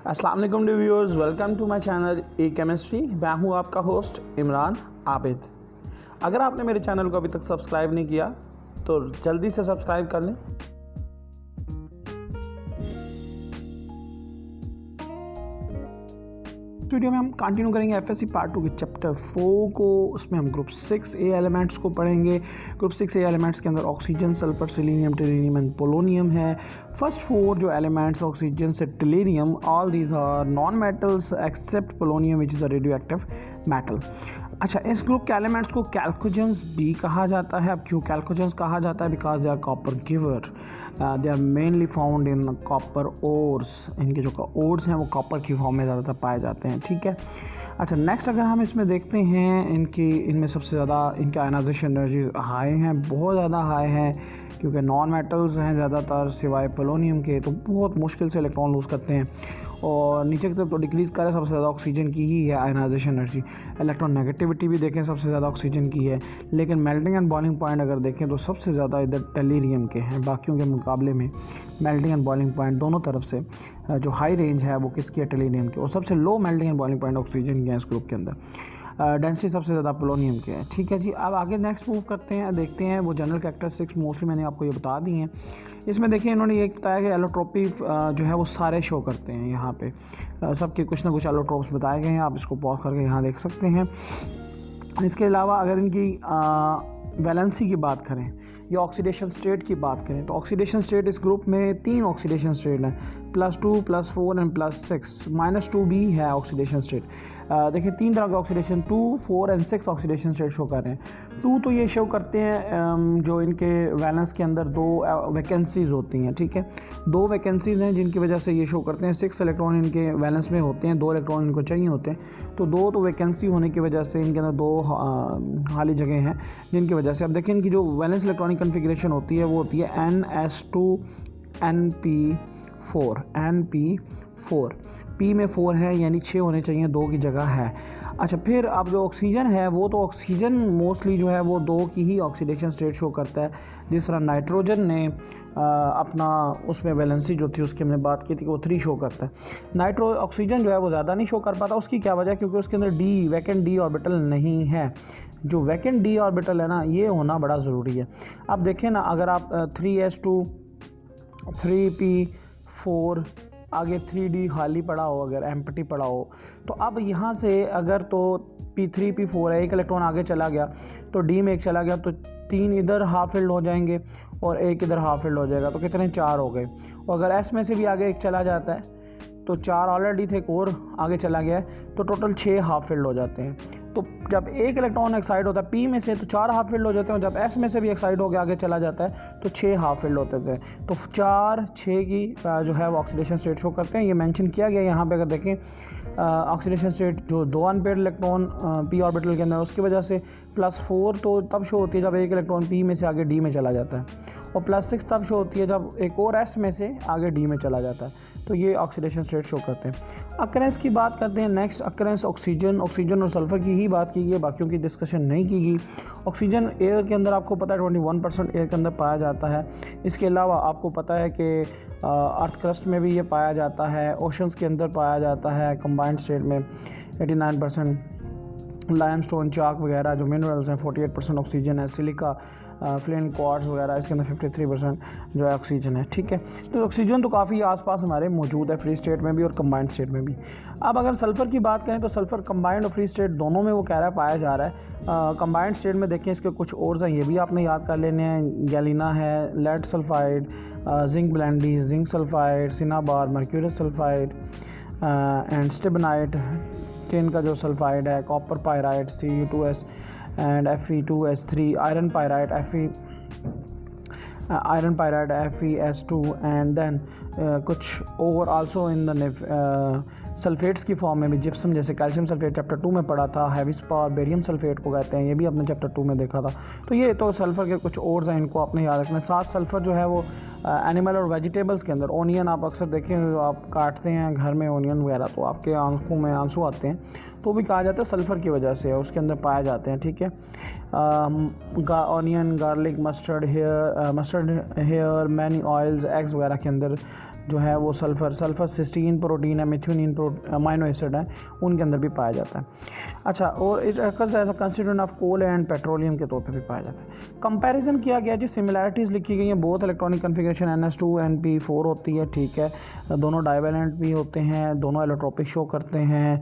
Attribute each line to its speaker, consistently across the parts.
Speaker 1: अस्सलाम वालेकुम viewers, welcome to my channel a chemistry. मैं हूं आपका होस्ट इमरान आबिद। अगर आपने मेरे चैनल को अभी तक सब्सक्राइब नहीं किया तो जल्दी से सब्सक्राइब कर लें। वीडियो में हम कंटिन्यू करेंगे एफएससी पार्ट 2 के चैप्टर 4 को। उसमें हम ग्रुप 6A एलिमेंट्स को पढ़ेंगे। ग्रुप 6A एलिमेंट्स के अंदर oxygen, sulphur, selenium, tellurium and polonium है। फर्स्ट 4 जो एलिमेंट्स ऑक्सीजन से tellurium, all these are non metals except polonium which is a radioactive metal. अच्छा, इस ग्रुप के एलिमेंट्स को कैल्कोजेंस भी कहा जाता है। अब क्यों कैल्कोजेंस कहा जाता है? Because they are copper giver. They are mainly found in copper ores. इनके जो ओर्स हैं वो कॉपर की फॉर्म में ज़्यादातर पाए जाते हैं। ठीक है। अच्छा, नेक्स्ट अगर हम इसमें देखते हैं, इनमें सबसे ज़्यादा इनके आयनाइजेशन एनर्जी हाई हैं, बहुत ज़्यादा हाई हैं, क्योंकि नॉन मेटल्स हैं ज़्यादातर सिवाय पोलोनियम के, तो बहुत मुश्किल से इलेक्ट्रॉन लूज़ करते हैं। और नीचे की तरफ तो डिक्रीज़ करे सबसे ज़्यादा ऑक्सीजन की ही है आयनाइजेशन एनर्जी। इलेक्ट्रॉन नेगेटिविटी भी देखें सबसे ज़्यादा ऑक्सीजन की है, लेकिन मेल्टिंग एंड बॉइलिंग पॉइंट अगर देखें तो सबसे ज़्यादा इधर टेल्यूरियम के हैं। बाकियों के मुकाबले में मेल्टिंग एंड बॉइलिंग पॉइंट दोनों तरफ से जो हाई रेंज है वो किसकी है? टेल्यूरियम की। और सबसे low melting and boiling point oxygen के हैं इस ग्रुप के अंदर। डेंसिटी सबसे ज़्यादा पोलोनियम के है। ठीक है जी। अब आगे नेक्स्ट मूव करते हैं, देखते हैं वो जनरल कैरेक्टरिस्टिक्स मोस्टली मैंने आपको ये बता दी हैं। इसमें देखिए इन्होंने ये बताया कि एलोट्रोपी जो है वो सारे शो करते हैं। यहाँ पे सबके कुछ ना कुछ एलोट्रोप्स बताए गए हैं, आप इसको पॉज करके यहाँ देख सकते हैं। इसके अलावा अगर इनकी वैलेंसी की बात करें या ऑक्सीडेशन स्टेट की बात करें तो ऑक्सीडेशन स्टेट इस ग्रुप में 3 ऑक्सीडेशन स्टेट हैं, +2, +4 एंड +6। -2 भी है ऑक्सीडेशन स्टेट। देखिए 3 तरह के oxidation 2, 4 and 6 oxidation state show कर रहे हैं। 2 तो ये शो करते हैं जो इनके वैलेंस के अंदर 2 वैकेंसीज़ होती हैं। ठीक है, 2 वैकेंसीज़ हैं जिनकी वजह से ये शो करते हैं। 6 इलेक्ट्रॉन इनके वैलेंस में होते हैं, 2 इलेक्ट्रॉन इनको चाहिए होते हैं, तो 2 तो वैकेंसी होने की वजह से इनके अंदर 2 खाली जगह हैं, जिनकी वजह से अब देखें इनकी जो वैलेंस इलेक्ट्रॉनिक कन्फिग्रेशन होती है वो होती है NS2NP4। P में 4 है, यानी 6 होने चाहिए, 2 की जगह है। अच्छा, फिर अब जो ऑक्सीजन है वो तो ऑक्सीजन मोस्टली जो है वो 2 की ही ऑक्सीडेशन स्टेट शो करता है। जिस तरह नाइट्रोजन ने अपना उसमें वैलेंसी जो थी उसकी हमने बात की थी कि वो 3 शो करता है। ऑक्सीजन जो है वो ज़्यादा नहीं शो कर पाता। उसकी क्या वजह? क्योंकि उसके अंदर वैकेंट डी ऑर्बिटल नहीं है। जो वैकेंट डी ऑर्बिटल है ना, ये होना बड़ा ज़रूरी है। अब देखें ना, अगर आप 3s2 3p4 आगे 3d खाली पड़ा हो, अगर एम्प्टी पड़ा हो, तो अब यहाँ से अगर तो p3 p4 है, एक इलेक्ट्रॉन आगे चला गया तो d में एक चला गया, तो 3 इधर हाफ फिल्ड हो जाएंगे और एक इधर हाफ फिल्ड हो जाएगा, तो कितने 4 हो गए। और अगर s में से भी आगे एक चला जाता है तो 4 ऑलरेडी थे, एक और आगे चला गया है, तो टोटल 6 हाफ फिल्ड हो जाते हैं। तो जब एक इलेक्ट्रॉन एक्साइड होता है P में से तो 4 हाफ फिल्ड हो जाते हैं, और जब S में से भी एक्साइड होकर आगे चला जाता है तो 6 हाफ फिल्ड होते थे। तो 4, 6 की जो है वो ऑक्सीडेशन स्टेट शो करते हैं। ये मेंशन किया गया यहाँ पे। अगर देखें ऑक्सीडेशन स्टेट जो 2 अनपेयर्ड इलेक्ट्रॉन P ऑर्बिटल के अंदर, उसकी वजह से +4 तो तब शो होती है जब एक इलेक्ट्रॉन P में से आगे D में चला जाता है, और +6 तब शो होती है जब एक और S में से आगे D में चला जाता है। तो ये ऑक्सीडेशन स्टेट शो करते हैं। अकरेंस की बात करते हैं। नेक्स्ट अकरेंस ऑक्सीजन और सल्फ़र की ही बात की गई, बाकियों की डिस्कशन नहीं की गई। ऑक्सीजन एयर के अंदर आपको पता है 21% एयर के अंदर पाया जाता है। इसके अलावा आपको पता है कि अर्थ क्रस्ट में भी ये पाया जाता है, ओशंस के अंदर पाया जाता है कंबाइंड स्टेट में 89%। लाइमस्टोन, चाक वगैरह जो मिनरल्स हैं 48% ऑक्सीजन है। सिलिका, फ्लिंट, क्वार्ट्ज वगैरह, इसके अंदर 53% जो है ऑक्सीजन है। ठीक है, तो ऑक्सीजन तो काफ़ी आसपास हमारे मौजूद है, फ्री स्टेट में भी और कंबाइंड स्टेट में भी। अब अगर सल्फ़र की बात करें तो सल्फ़र कंबाइंड और फ्री स्टेट दोनों में वो कह रहा है पाया जा रहा है। कंबाइंड स्टेट में देखें इसके कुछ और हैं, ये भी आपने याद कर लेने हैं। गैलिना है, lead sulphide, zinc blende, zinc sulphide, cinnabar, mercurous sulphide and stibnite, tin का जो सल्फाइड है, copper pyrite Cu2s and Fe2s3, iron pyrite FeS2 and then कुछ और आल्सो इन द सल्फेट्स की फॉर्म में भी, जिप्सम जैसे कैल्शियम सल्फेट चैप्टर 2 में पढ़ा था, हैवी स्पार बेरियम सल्फेट को कहते हैं, ये भी आपने चैप्टर 2 में देखा था। तो ये तो सल्फ़र के कुछ और हैं, इनको आपने याद रखना है। साथ सल्फ़र जो है वो एनिमल और वेजिटेबल्स के अंदर, ओनियन आप अक्सर देखें, आप काटते हैं घर में ओनियन वगैरह तो आपके आंखों में आंसू आते हैं, तो भी कहा जाता है सल्फ़र की वजह से उसके अंदर पाए जाते हैं। ठीक है, onion, garlic, mustard hair, many oils, eggs वगैरह के अंदर जो है वो सल्फ़र सिस्टीन प्रोटीन है, मिथ्योनिन अमाइनो एसिड है, उनके अंदर भी पाया जाता है। अच्छा, और it occurs as a constituent of coal and petroleum के तौर पे भी पाया जाता है। कंपैरिजन किया गया जी, सिमिलैरिटीज़ लिखी गई हैं, बहुत इलेक्ट्रॉनिक कन्फिग्रेशन NS2 NP4 होती है, ठीक है, दोनों डाइवेलेंट भी होते हैं, दोनों एलोट्रोपिक शो करते हैं,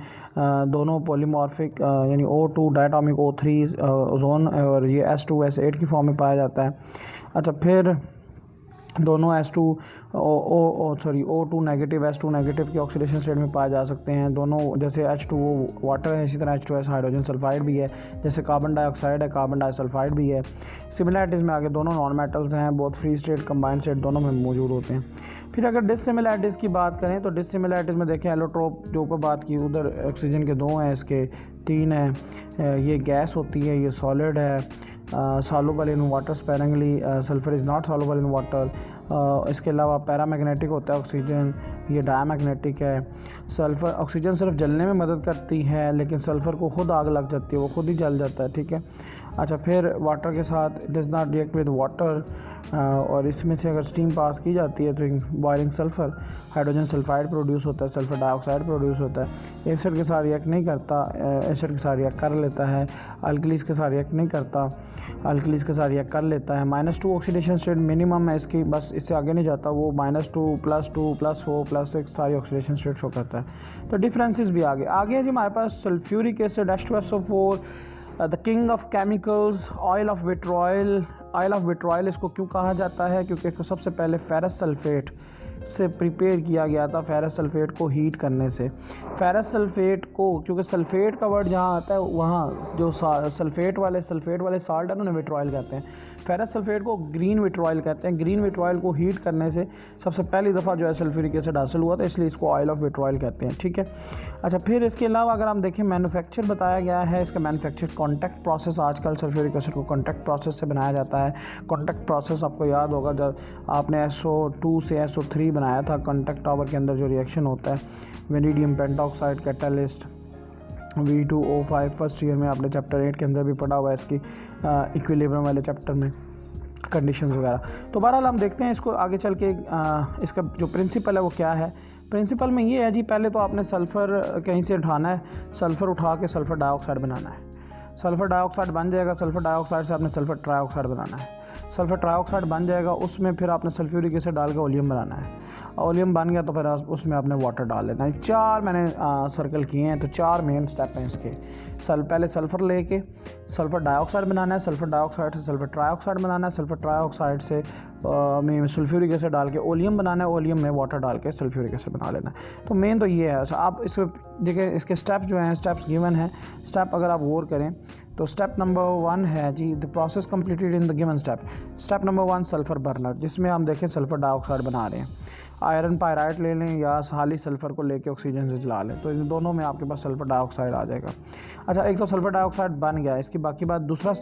Speaker 1: दोनों पॉलीमॉर्फिक यानी O2 डायटोमिक O3 ओजोन, और ये S2S8 की फॉर्म में पाया जाता है। अच्छा, फिर दोनों O2 नेगेटिव S2 नेगेटिव के ऑक्सीडेशन स्टेट में पाए जा सकते हैं। दोनों जैसे H2O वाटर है, इसी तरह H2S हाइड्रोजन सल्फाइड भी है, जैसे कार्बन डाइऑक्साइड है, कार्बन डाइसल्फाइड भी है। सिमिलैरिटीज़ में आगे दोनों नॉन मेटल्स हैं, बहुत फ्री स्टेट कंबाइंड स्टेट दोनों में मौजूद होते हैं। फिर अगर डिससिमिलैरिटीज़ की बात करें तो डिससिमिलैरिटीज़ में देखें, एलोट्रोप जो ऊपर बात की, उधर ऑक्सीजन के 2 हैं, इसके 3 हैं, ये गैस होती है, ये सॉलिड है, soluble in water sparingly, sulphur is not soluble in water. इसके अलावा पैरामैग्नेटिक होता है ऑक्सीजन, ये डायमैग्नेटिक है। सल्फ़र ऑक्सीजन सिर्फ जलने में मदद करती है, लेकिन सल्फ़र को खुद आग लग जाती है, वो खुद ही जल जाता है, ठीक है। अच्छा, फिर वाटर के साथ it does not react with water, और इसमें से अगर स्टीम पास की जाती है तो boiling sulphur hydrogen sulphide produce होता है, सल्फ़र डाइऑक्साइड प्रोड्यूस होता है। एसिड के साथ रिएक्ट नहीं करता, एसिड के साथ रिएक्ट कर लेता है। अल्कलीज के साथ रिएक्ट नहीं करता, अल्कलीज के साथ रिएक्ट कर लेता है। -2 ऑक्सीडेशन स्टेट मिनिमम है इसकी, बस इससे आगे नहीं जाता, वो -2 +2 +4 +6 सारी ऑक्सीडेशन स्टेट शो करता है। तो डिफरेंसेस भी आगे है जी हमारे पास। Sulphuric acid H2SO4, the king of chemicals, oil of vitriol. Oil of vitriol इसको क्यों कहा जाता है? क्योंकि इसको सबसे पहले फेरस सल्फेट से प्रिपेयर किया गया था, फेरस सल्फेट को हीट करने से। फेरस सल्फेट को, क्योंकि सल्फेट का वर्ड जहाँ आता है वहाँ जो सल्फेट वाले साल्ट है उन्हें विट्रॉयल कहते हैं। फेरस सल्फेट को ग्रीन विट्रॉयल कहते हैं। ग्रीन विट्रॉयल को हीट करने से सबसे पहली दफ़ा जो है सल्फ्यूरिक एसिड हासिल हुआ था, इसलिए इसको ऑयल ऑफ विट्रॉयल कहते हैं, ठीक है। अच्छा, फिर इसके अलावा अगर हम देखें मैन्युफैक्चर बताया गया है, इसका मैन्युफैक्चर कॉन्टैक्ट प्रोसेस, आजकल सल्फ्यूरिक एसिड को कॉन्टैक्ट प्रोसेस से बनाया जाता है। कॉन्टैक्ट प्रोसेस आपको याद होगा, जब आपने SO2 से SO3 बनाया था, कॉन्टैक्ट टावर के अंदर जो रिएक्शन होता है, vanadium pentoxide catalyst V2O5, first year में आपने चैप्टर 8 के अंदर भी पढ़ा हुआ है, इसकी इक्विलिब्रियम वाले चैप्टर में कंडीशंस वगैरह। तो बहरहाल हम देखते हैं इसको आगे चल के, इसका जो प्रिंसिपल है वो क्या है। प्रिंसिपल में ये है जी, पहले तो आपने सल्फ़र कहीं से उठाना है, सल्फ़र उठा के सल्फ़र डाइऑक्साइड बनाना है। सल्फ़र डाइऑक्साइड बन जाएगा, सल्फ़र डाइऑक्साइड से आपने सल्फ़र ट्राइऑक्साइड बनाना है। सल्फ़र ट्राइऑक्साइड बन जाएगा, उसमें फिर आपने सल्फ्यूरिक एसिड डाल के ओलियम बनाना है। ओलियम बन गया तो फिर उसमें आपने वाटर डाल लेना है। 4 मैंने सर्कल किए हैं, तो 4 मेन स्टेप हैं इसके। पहले सल्फ़र लेके सल्फ़र डाइऑक्साइड बनाना है, सल्फ़र डाइऑक्साइड से सल्फ़र ट्राइऑक्साइड बनाना है, सल्फ़र ट्राइऑक्साइड से में सल्फ्यूरिक एसिड डाल के ओलियम बनाना है, ओलियम में वाटर डाल के सल्फ्यूरिक एसिड बना लेना है। तो मेन तो ये है। आप इसमें देखिए, इसके स्टेप्स जो हैं, स्टेप्स गिवन हैं। स्टेप अगर आप गौर करें तो स्टेप नंबर 1 है जी, the process completed in the given step. Step number 1 sulphur burner, जिसमें हम देखें सल्फ़र डाइऑक्साइड बना रहे हैं। आयरन पायराइट ले लें या खाली सल्फ़र को लेके ऑक्सीजन से जला लें, तो इन दोनों में आपके पास सल्फ़र डाइऑक्साइड आ जाएगा। अच्छा, एक तो सल्फ़र डाइऑक्साइड बन गया, इसकी बाकी बात। दूसरा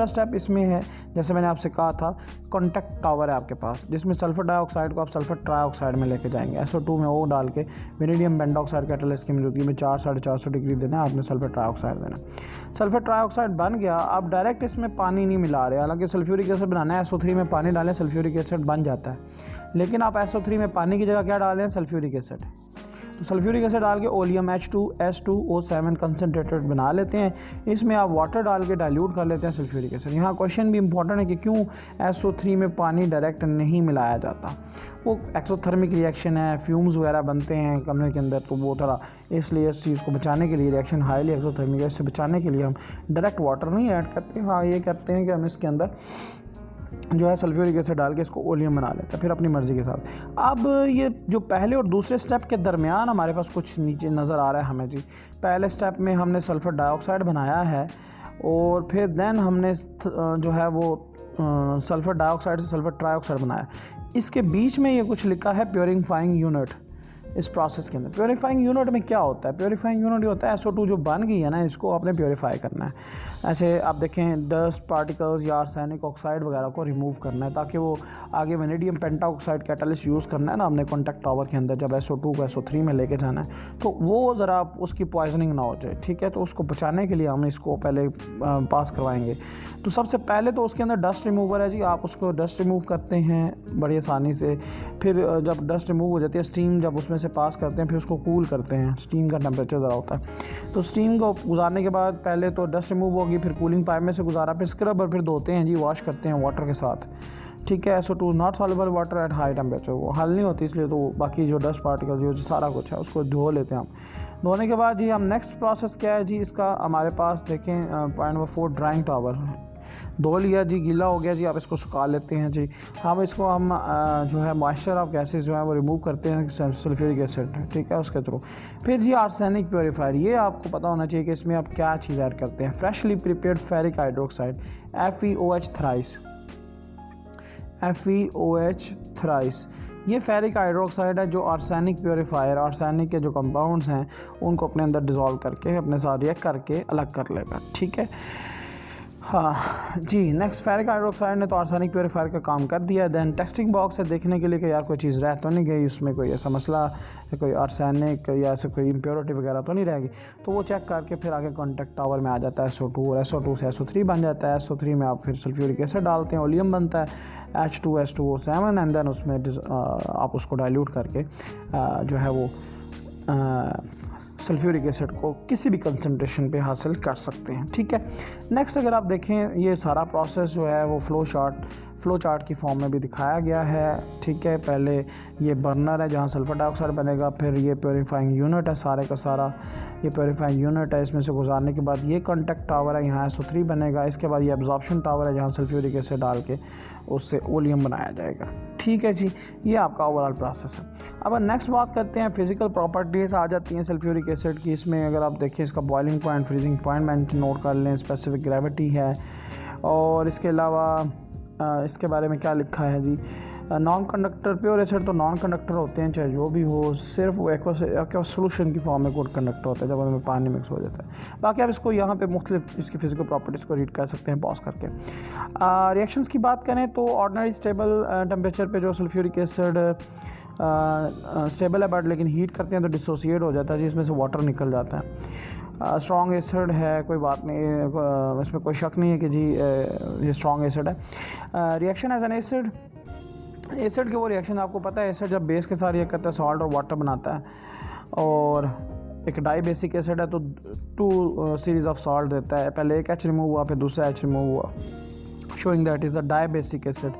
Speaker 1: स्टेप इसमें है, जैसे मैंने आपसे कहा था, कॉन्टैक्ट टावर है आपके पास, जिसमें सल्फ़र डाइऑक्साइड को आप सल्फ़र ट्राइऑक्साइड में लेके जाएंगे। SO2 में O डाल के वेनेडियम पेंटॉक्साइड कैटलिस्ट की मौजूदगी में 400-450 डिग्री देना है, आपने सल्फ़र ट्राइऑक्साइड देना। सल्फ़र ट्राइऑक्साइड बन गया, आप डायरेक्ट इसमें पानी नहीं मिला रहे। हालांकि सल्फ्यूरिक एसिड बनाना है, SO3 में पानी डालें, सल्फ्यूरिक एसिड बन जाता है। लेकिन आप SO3 में पानी की जगह क्या डालें? Sulphuric acid. तो सल्फ्यूरिक एसिड डाल के ओलियम H2S2O7 कंसनट्रेटेड बना लेते हैं। इसमें आप वाटर डाल के डाइल्यूट कर लेते हैं सल्फ्यूरिक एसिड। यहाँ क्वेश्चन भी इंपॉर्टेंट है कि क्यों SO3 में पानी डायरेक्ट नहीं मिलाया जाता। वो एक्सोथर्मिक रिएक्शन है, फ्यूम्स वगैरह बनते हैं कमरे के अंदर, तो वो थोड़ा इसलिए इस चीज़ को बचाने के लिए, रिएक्शन हाईली एक्सोथर्मिक है, इससे बचाने के लिए हम डायरेक्ट वाटर नहीं ऐड करते। हाँ, ये करते हैं कि हम इसके अंदर जो है सल्फ्यूरिक एसिड डाल के इसको ओलियम बना लेते हैं, फिर अपनी मर्ज़ी के साथ। अब ये जो पहले और दूसरे स्टेप के दरमियान हमारे पास कुछ नीचे नज़र आ रहा है हमें जी। पहले स्टेप में हमने सल्फ़र डाइऑक्साइड बनाया है, और फिर देन हमने जो है वो सल्फ़र डाइऑक्साइड से सल्फ़र ट्राइऑक्साइड बनाया। इसके बीच में ये कुछ लिखा है प्योरीफाइंग यूनिट। इस प्रोसेस के अंदर। प्योरीफाइंग यूनिट में क्या होता है? प्योरीफाइंग यूनिट होता है SO2 जो बन गई है ना, इसको आपने प्योरीफाई करना है। ऐसे आप देखें डस्ट पार्टिकल्स या आर्सेनिक ऑक्साइड वगैरह को रिमूव करना है, ताकि वो आगे वेनेडियम पेंटाऑक्साइड कैटलिस्ट यूज़ करना है ना हमने कॉन्टैक्ट टावर के अंदर, जब SO2 को SO3 में लेके जाना है, तो वो ज़रा उसकी पॉइजनिंग ना हो जाए, ठीक है। तो उसको बचाने के लिए हम इसको पहले पास करवाएंगे। तो सबसे पहले तो उसके अंदर डस्ट रिमूवर है जी, आप उसको डस्ट रिमूव करते हैं बड़ी आसानी से। फिर जब डस्ट रिमूव हो जाती है, स्टीम जब उसमें से पास करते हैं, फिर उसको कूल करते हैं। स्टीम का टेम्परेचर ज़रा होता है, तो स्टीम को गुजारने के बाद पहले तो डस्ट रिमूव होगी, फिर कूलिंग पाइप में से गुजारा, फिर स्क्रब और फिर धोते हैं जी, वॉश करते हैं वाटर के साथ, ठीक है। SO2 not soluble water at high temperature, वो हल नहीं होती, इसलिए तो बाकी जो डस्ट पार्टिकल जो सारा कुछ है उसको धो लेते हैं हम। धोने के बाद जी हम नेक्स्ट प्रोसेस क्या है जी इसका, हमारे पास देखें पॉइंट नंबर 4 ड्राइंग टावर धो लिया जी, गीला हो गया जी, आप इसको सुखा लेते हैं जी। हम इसको जो है मॉइस्चर ऑफ गैसेस जो है वो रिमूव करते हैं सल्फ्यूरिक एसिड, ठीक है, उसके थ्रू। फिर जी आर्सेनिक प्योरीफायर, ये आपको पता होना चाहिए कि इसमें आप क्या चीज़ ऐड करते हैं। Freshly prepared ferric hydroxide FeOH thrice, FeOH thrice, ये फेरिक हाइड्रोक्साइड है जो आर्सेनिक प्योरीफायर, आर्सेनिक के जो कंपाउंड्स हैं उनको अपने अंदर डिज़ोल्व करके अपने साथ रिएक्ट करके अलग कर लेगा, ठीक है। हाँ जी, नेक्स्ट फेरिक हाइड्रोक्साइड ने तो आर्सेनिक प्योरीफायर का काम कर दिया। देन टेस्टिंग बॉक्स है देखने के लिए कि यार कोई चीज़ रह तो नहीं गई, उसमें कोई ऐसा मसला, कोई आर्सेनिक या ऐसे कोई इम्प्योरिटी वगैरह तो नहीं रहेगी, तो वो चेक करके फिर आगे कॉन्टैक्ट टावर में आ जाता है SO2, और SO2 से SO3 बन जाता है। SO3 में आप फिर सल्फ्यूरिक एसिड डालते हैं, ओलियम बनता है H2SO7, एंड देन उसमें आप उसको डाइल्यूट करके जो है वो सल्फ्यूरिक एसिड को किसी भी कंसंट्रेशन पे हासिल कर सकते हैं, ठीक है। नेक्स्ट अगर आप देखें, ये सारा प्रोसेस जो है वो फ्लो चार्ट की फॉर्म में भी दिखाया गया है, ठीक है। पहले ये बर्नर है जहाँ सल्फर डाइऑक्साइड बनेगा, फिर ये प्योरीफाइंग यूनिट है, सारे का सारा ये प्योरीफाइंग यूनिट है, इसमें से गुजारने के बाद ये कॉन्टैक्ट टावर है, यहाँ SO3 बनेगा, इसके बाद ये एब्जॉर्प्शन टावर है जहाँ सल्फ्यूरिक एसिड डाल के उससे ओलियम बनाया जाएगा, ठीक है जी। ये आपका ओवरऑल प्रोसेस है। अब नेक्स्ट बात करते हैं फिजिकल प्रॉपर्टीज़ आ जाती हैं सल्फ्यूरिक एसिड की। इसमें अगर आप देखें इसका बॉइलिंग पॉइंट, फ्रीजिंग पॉइंट मैं नोट कर लें, स्पेसिफिक ग्रेविटी है, और इसके अलावा इसके बारे में क्या लिखा है जी, नॉन कंडक्टर, प्योर एसिड तो नॉन कंडक्टर होते हैं चाहे जो भी हो, सिर्फ वो एक्वस सोल्यूशन की फॉर्म में गुड कंडक्टर होता है जब उनमें पानी मिक्स हो जाता है। बाकी आप इसको यहाँ पे मुख्तलिफ इसकी फिजिकल प्रॉपर्टीज़ को रीड कर सकते हैं पॉज करके। रिएक्शंस की बात करें तो ऑर्डिनरी स्टेबल टेम्परेचर पे जो सल्फ्यूरिक एसिड स्टेबल है, बट लेकिन हीट करते हैं तो डिसोसिएट हो जाता है जी, इसमें से वाटर निकल जाता है। स्ट्रॉन्ग एसिड है, कोई बात नहीं, इसमें कोई शक नहीं है कि जी ये स्ट्रॉन्ग एसिड है। Reaction as an acid, acid के वो रिएक्शन आपको पता है, एसिड जब बेस के साथ रिएक्ट करता है सॉल्ट और वाटर बनाता है, और एक डाई बेसिक एसिड है तो 2 सीरीज़ ऑफ सॉल्ट देता है, पहले एक H रिमूव हुआ फिर दूसरा H रिमूव हुआ, showing that is a dibasic acid.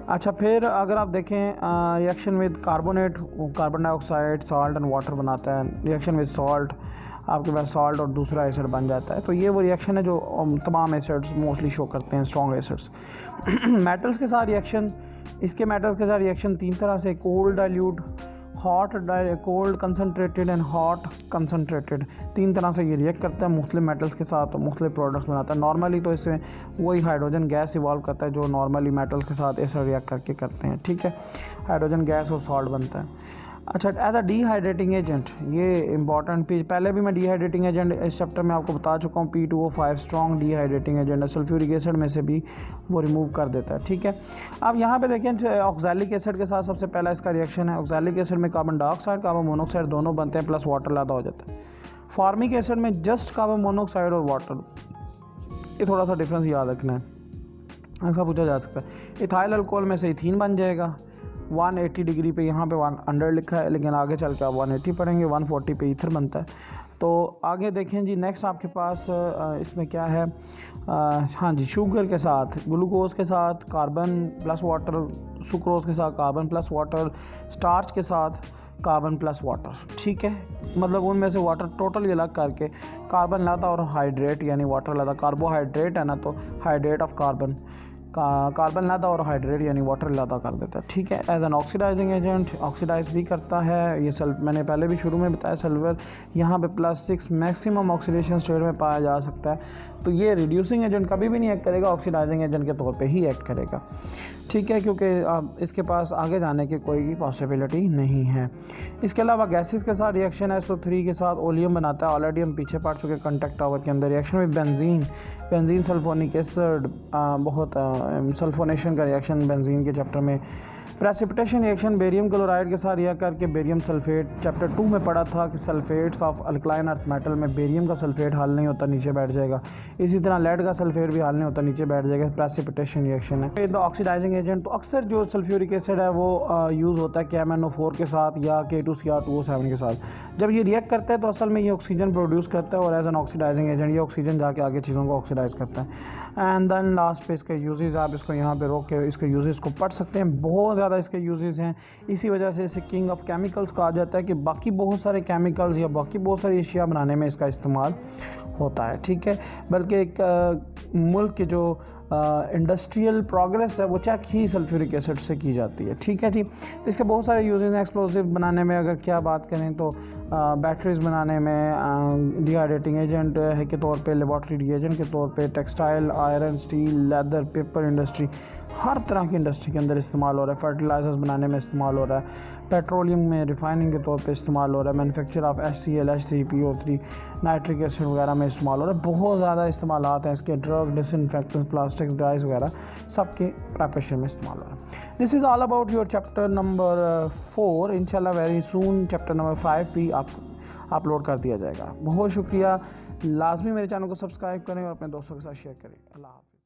Speaker 1: अच्छा, फिर अगर आप देखें reaction with carbonate, carbon dioxide salt and water बनाता है, रिएक्शन विद सॉल्ट आपके पास सॉल्ट और दूसरा एसिड बन जाता है। तो ये वो रिएक्शन है जो तमाम एसिड्स मोस्टली शो करते हैं, स्ट्रॉन्ग एसिड्स। मेटल्स के साथ रिएक्शन, इसके मेटल्स के साथ रिएक्शन 3 तरह से, cold dilute, hot cold concentrated and hot concentrated, 3 तरह से ये रिएक्ट करता है मुख्तलिफ मेटल्स के साथ, मुख्तलिफ प्रोडक्ट्स बनाता है। नॉर्मली तो इसमें वही हाइड्रोजन गैस इवॉल्व करता है जो नॉर्मली मेटल्स के साथ एसिड रिएक्ट करके करते हैं, ठीक है, हाइड्रोजन गैस और सॉल्ट बनता है। अच्छा, एज अ डिहाइड्रेटिंग एजेंट, ये इंपॉर्टेंट पहले भी मैं डिहाइड्रेटिंग एजेंट इस चैप्टर में आपको बता चुका हूँ, P2O5 स्ट्रॉन्ग डिहाइड्रेटिंग एजेंट है, सल्फ्यूरिक एसिड में से भी वो रिमूव कर देता है, ठीक है। अब यहाँ पे देखें ऑक्सैलिक एसिड के साथ सबसे पहला इसका रिएक्शन है, ऑक्सैलिक एसिड में कार्बन डाइऑक्साइड कार्बन मोनोक्साइड दोनों बनते हैं, प्लस वाटर लादा हो जाता है। फॉर्मिक एसिड में जस्ट कार्बन मोनोक्साइड और वाटर, ये थोड़ा सा डिफरेंस याद रखना है, ऐसा पूछा जा सकता है। इथाइल अल्कोहल में से इथीन बन जाएगा, 180 डिग्री पे, यहाँ पे 100 लिखा है लेकिन आगे चल के आप 180 पढ़ेंगे, 140 पे ईथर बनता है। तो आगे देखें जी, नेक्स्ट आपके पास इसमें क्या है, हाँ जी, शुगर के साथ, ग्लूकोज के साथ कार्बन प्लस वाटर, सुक्रोज के साथ कार्बन प्लस वाटर, स्टार्च के साथ कार्बन प्लस वाटर, ठीक है, मतलब उनमें से वाटर टोटली अलग करके कार्बन लाता और हाइड्रेट यानी वाटर लाता, कार्बोहाइड्रेट है ना तो हाइड्रेट ऑफ कार्बन, कार्बन लाता और हाइड्रेट यानी वाटर लाता कर देता है, ठीक है। As an oxidising agent oxidise भी करता है, ये मैंने पहले भी शुरू में बताया सल्फर यहाँ पे +6 मैक्सिमम ऑक्सीडेशन स्टेट में पाया जा सकता है, तो ये रिड्यूसिंग एजेंट कभी भी नहीं एक्ट करेगा, ऑक्सीडाइजिंग एजेंट के तौर पे ही एक्ट करेगा। ठीक है, क्योंकि इसके पास आगे जाने की कोई पॉसिबिलिटी नहीं है। इसके अलावा गैसेस के साथ रिएक्शन SO3 के साथ ओलियम बनाता है, ऑलरेडी हम पीछे पढ़ चुके कॉन्टैक्ट टावर के अंदर। रिएक्शन में बेंजीन सल्फोनिक एसिड, बहुत सल्फोनेशन का रिएक्शन बेंजीन के चैप्टर में। प्रेसिपिटेशन रिएक्शन बेरियम क्लोराइड के साथ रिएक्ट करके बेरियम सल्फेट, चैप्टर 2 में पढ़ा था कि sulphates of alkaline earth metal में बेरियम का सल्फेट हल नहीं होता, नीचे बैठ जाएगा। इसी तरह लेड का सल्फेट भी हल नहीं होता, नीचे बैठ जाएगा। प्रेसिपिटेशन रिएक्शन है। द ऑक्सीडाइजिंग एजेंट, तो अक्सर जो सल्फ्यूरिक एसिड है वो यूज़ होता है KMnO4 के साथ या K2Cr2O7 के साथ। जब ये रिएक्ट करता है तो असल में ये ऑक्सीजन प्रोड्यूस करता है और एज एन ऑक्सीडाइजिंग एजेंट ये ऑक्सीजन जाके आगे चीज़ों को ऑक्सीडाइज करता है। एंड देन लास्ट पे इसके यूजेस, आप इसको यहाँ पे रोक के इसके यूजेस को पढ़ सकते हैं। बहुत ज़्यादा इसके यूजेस हैं, इसी वजह से इसे किंग ऑफ केमिकल्स कहा जाता है कि बाकी बहुत सारे केमिकल्स या बाकी बहुत सारी अशिया बनाने में इसका इस्तेमाल होता है। ठीक है, बल्कि एक मुल्क के जो इंडस्ट्रियल प्रोग्रेस है वो चेक ही सल्फ्यूरिक एसिड से की जाती है। ठीक है जी, इसके बहुत सारे यूजेस हैं। एक्सप्लोसिव बनाने में अगर क्या बात करें तो बैटरीज बनाने में, डिहाइड्रेटिंग एजेंट है के तौर पे, लेबॉर्ट्री रिएजेंट के तौर पे, textile, iron, steel, leather, paper industry, हर तरह की इंडस्ट्री के अंदर इस्तेमाल हो रहा है। फर्टिलाइजर्स बनाने में इस्तेमाल हो रहा है, पेट्रोलियम में रिफाइनिंग के तौर पे इस्तेमाल हो रहा है, manufacture of HCl, H3PO3, nitric acid वगैरह में इस्तेमाल हो रहा है। बहुत ज़्यादा इस्तेमाल हैं इसके, ड्रग, डिसइंफेक्टेंट, प्लास्टिक, डाइज वगैरह सबके प्रिपरेशन में इस्तेमाल हो रहा है। This is all about your chapter number 4। इंशाल्लाह वेरी सून चैप्टर नंबर 5 भी आप अपलोड कर दिया जाएगा। बहुत शुक्रिया। लाजमी मेरे चैनल को सब्सक्राइब करें और अपने दोस्तों के साथ शेयर करें। अल्लाह हाफ़िज़।